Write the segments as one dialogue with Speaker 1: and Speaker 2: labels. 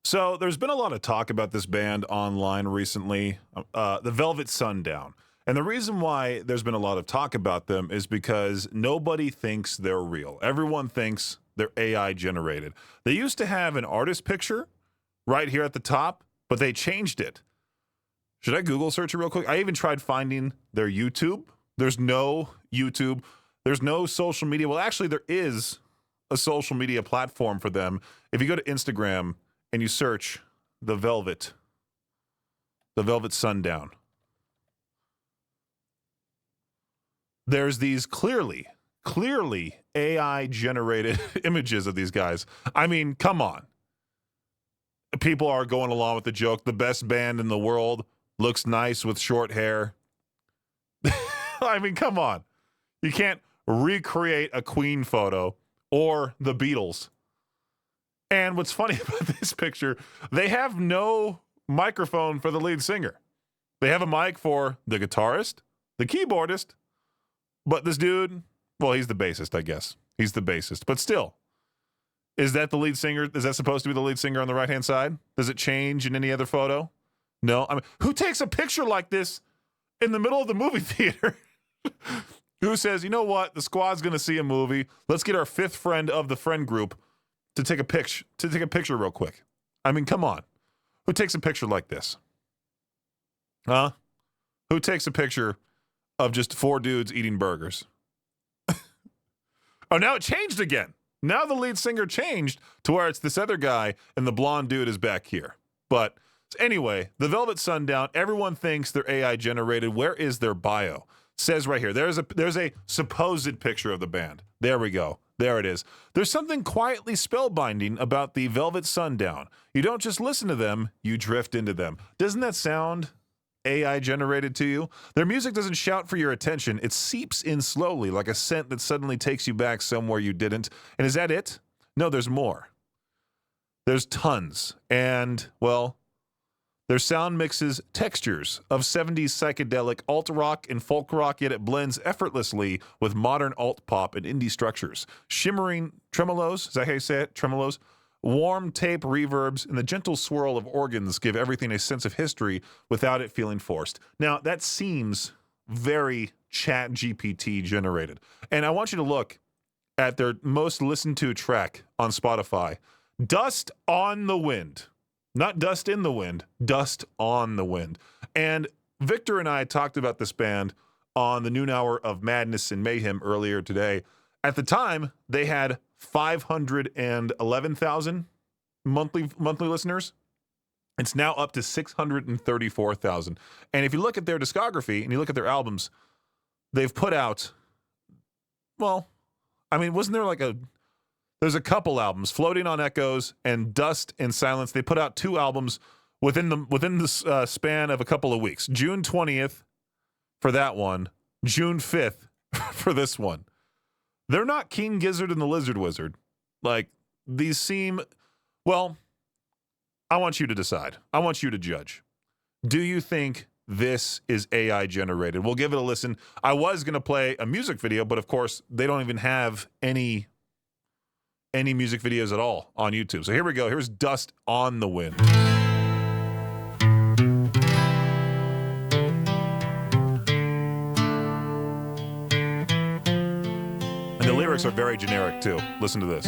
Speaker 1: So there's been a lot of talk about this band online recently, the Velvet Sundown. And the reason why there's been a lot of talk about them is because nobody thinks they're real. Everyone thinks they're AI generated. They used to have an artist picture right here at the top, but they changed it. Should I Google search it real quick? I even tried finding their YouTube. There's no YouTube. There's no social media. Well, actually, there is a social media platform for them. If you go to Instagram and you search the Velvet Sundown, there's these clearly AI generated images of these guys. I mean, come on. People are going along with the joke. The best band in the world looks nice with short hair. I mean, come on. You can't recreate a Queen photo or the Beatles. And what's funny about this picture, they have no microphone for the lead singer. They have a mic for the guitarist, the keyboardist, but this dude, well, he's the bassist, I guess. He's the bassist. But still, is that the lead singer? Is that supposed to be the lead singer on the right-hand side? Does it change in any other photo? No. I mean, who takes a picture like this in the middle of the movie theater? Who says, you know what? The squad's going to see a movie. Let's get our fifth friend of the friend group to take a picture real quick. I mean, come on. Who takes a picture like this? Huh? Who takes a picture of just four dudes eating burgers? Oh, now it changed again. Now the lead singer changed to where it's this other guy and the blonde dude is back here. But anyway, the Velvet Sundown, everyone thinks they're AI generated. Where is their bio? Says right here, there's a supposed picture of the band. There we go. There it is. There's something quietly spellbinding about the Velvet Sundown. You don't just listen to them, you drift into them. Doesn't that sound AI generated to you? Their music doesn't shout for your attention. It seeps in slowly like a scent that suddenly takes you back somewhere you didn't. And is that it? No, there's more. There's tons. And, well, their sound mixes textures of 70s psychedelic alt rock and folk rock, yet it blends effortlessly with modern alt pop and indie structures. Shimmering tremolos, is that how you say it? Tremolos? Warm tape reverbs and the gentle swirl of organs give everything a sense of history without it feeling forced. Now, that seems very Chat GPT generated. And I want you to look at their most listened to track on Spotify, Dust on the Wind. Not Dust in the Wind, Dust on the Wind. And Victor and I talked about this band on the noon hour of Madness and Mayhem earlier today. At the time, they had 511,000 monthly listeners. It's now up to 634,000. And if you look at their discography and you look at their albums, they've put out, well, I mean, wasn't there like there's a couple albums, Floating on Echoes and Dust and Silence. They put out two albums within the span of a couple of weeks. June 20th for that one, June 5th for this one. They're not King Gizzard and the Lizard Wizard. Like, these seem, well, I want you to decide. I want you to judge. Do you think this is AI generated? We'll give it a listen. I was going to play a music video, but of course, they don't even have any music videos at all on YouTube. So here we go. Here's Dust on the Wind. And the lyrics are very generic too. Listen to this.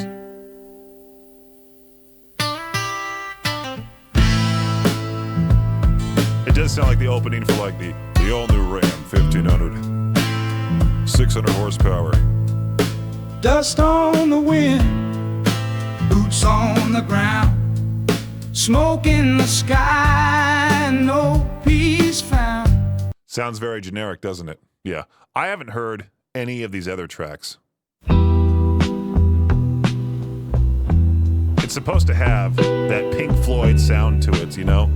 Speaker 1: It does sound like the opening for like the all-new Ram 1500. 600 horsepower.
Speaker 2: Dust on the wind, boots on the ground, smoke in the sky, no peace found.
Speaker 1: Sounds very generic, doesn't it? Yeah. I haven't heard any of these other tracks. It's supposed to have that Pink Floyd sound to it, you know?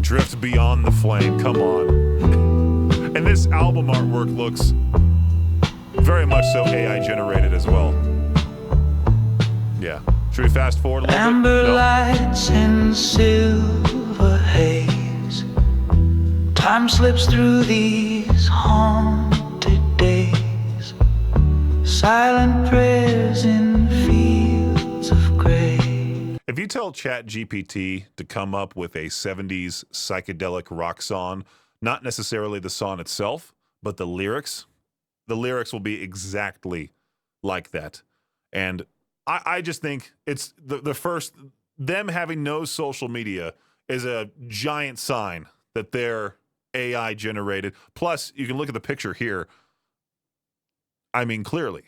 Speaker 1: Drift beyond the flame, come on. And this album artwork looks very much so AI generated as well. Yeah. Should we fast forward a little
Speaker 3: Amber
Speaker 1: bit? No?
Speaker 3: lights and silver haze. Time slips through these haunted days. Silent prayers in fields of gray.
Speaker 1: If you tell ChatGPT to come up with a 70s psychedelic rock song, not necessarily the song itself, but the lyrics will be exactly like that. And I just think it's the first, them having no social media is a giant sign that they're AI generated. Plus, you can look at the picture here. I mean, clearly,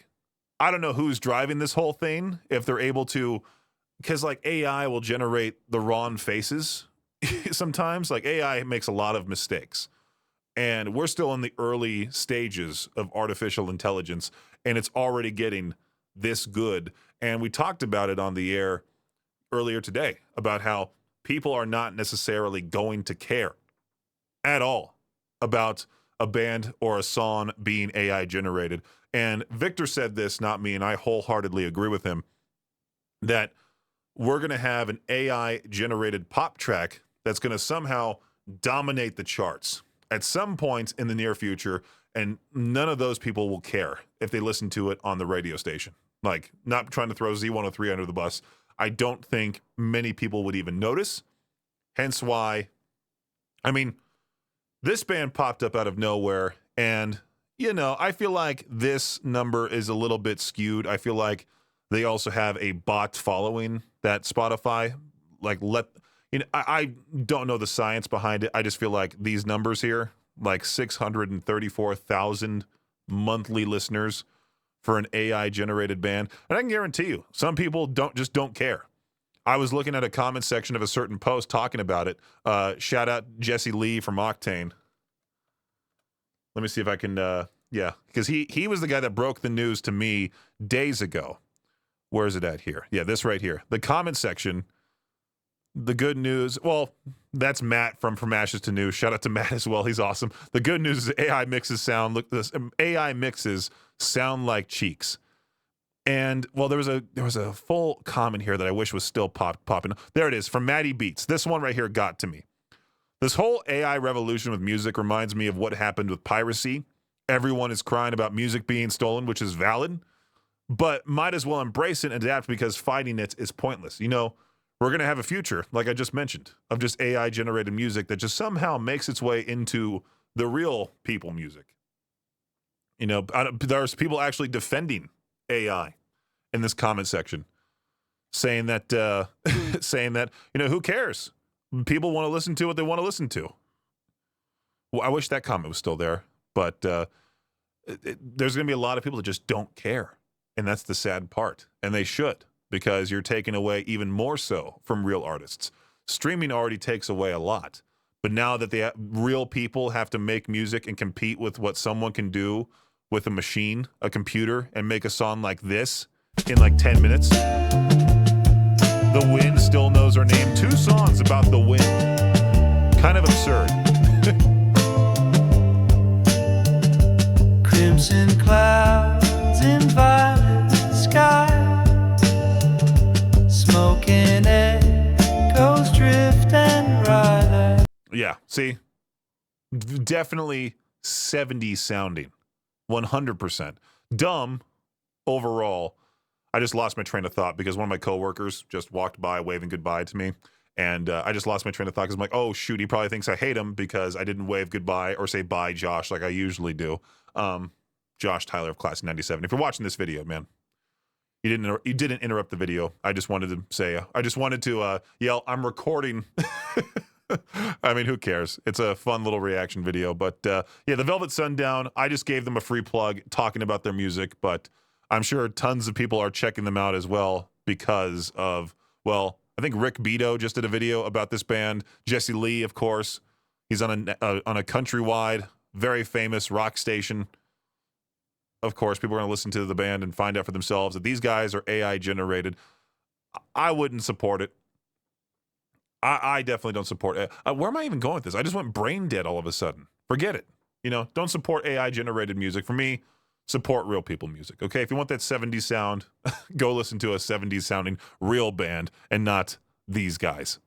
Speaker 1: I don't know who's driving this whole thing, if they're able to, because like AI will generate the wrong faces sometimes. Like AI makes a lot of mistakes. And we're still in the early stages of artificial intelligence, and it's already getting this good. And we talked about it on the air earlier today about how people are not necessarily going to care at all about a band or a song being AI generated. And Victor said this, not me, and I wholeheartedly agree with him, that we're going to have an AI generated pop track that's going to somehow dominate the charts at some point in the near future, and none of those people will care if they listen to it on the radio station. Like, not trying to throw Z103 under the bus. I don't think many people would even notice. Hence why, I mean, this band popped up out of nowhere, and, you know, I feel like this number is a little bit skewed. I feel like they also have a bot following that Spotify, I don't know the science behind it. I just feel like these numbers here, like 634,000 monthly listeners for an AI generated band. And I can guarantee you, some people don't care. I was looking at a comment section of a certain post talking about it. Shout out Jesse Lee from Octane. Let me see if I can, because he was the guy that broke the news to me days ago. Where is it at here? Yeah, this right here. The comment section. The good news, well, that's Matt from Ashes to New. Shout out to Matt as well. He's awesome. The good news is AI mixes sound like cheeks. And well, there was a full comment here that I wish was still popping. There it is from Maddie Beats. This one right here got to me. This whole AI revolution with music reminds me of what happened with piracy. Everyone is crying about music being stolen, which is valid, but might as well embrace it and adapt, because fighting it is pointless. You know, we're going to have a future, like I just mentioned, of just AI-generated music that just somehow makes its way into the real people music. You know, there's people actually defending AI in this comment section, saying that, you know, who cares? People want to listen to what they want to listen to. Well, I wish that comment was still there, but there's going to be a lot of people that just don't care, and that's the sad part, and they should. Because you're taking away even more so from real artists. Streaming already takes away a lot. But now that the real people have to make music and compete with what someone can do with a machine, a computer, and make a song like this in like 10 minutes. The Wind still knows her name. 2 songs about the wind. Kind of absurd.
Speaker 3: Crimson clouds in violet sky. Smoking echoes drift and rise.
Speaker 1: Yeah, see? Definitely 70s sounding. 100%. Dumb overall. I just lost my train of thought because one of my coworkers just walked by waving goodbye to me. And I just lost my train of thought because I'm like, oh, shoot, he probably thinks I hate him because I didn't wave goodbye or say bye, Josh, like I usually do. Josh Tyler of Class of 97. If you're watching this video, man, you didn't interrupt the video. I just wanted to say, yell, I'm recording. I mean, who cares? It's a fun little reaction video. But yeah, the Velvet Sundown, I just gave them a free plug talking about their music, but I'm sure tons of people are checking them out as well because of, well, I think Rick Beto just did a video about this band. Jesse Lee, of course. He's on a countrywide, very famous rock station. Of course, people are going to listen to the band and find out for themselves that these guys are AI generated. I wouldn't support it. I definitely don't support it. Where am I even going with this? I just went brain dead all of a sudden. Forget it. You know, don't support AI generated music. For me, support real people music. Okay, if you want that 70s sound, go listen to a 70s sounding real band and not these guys.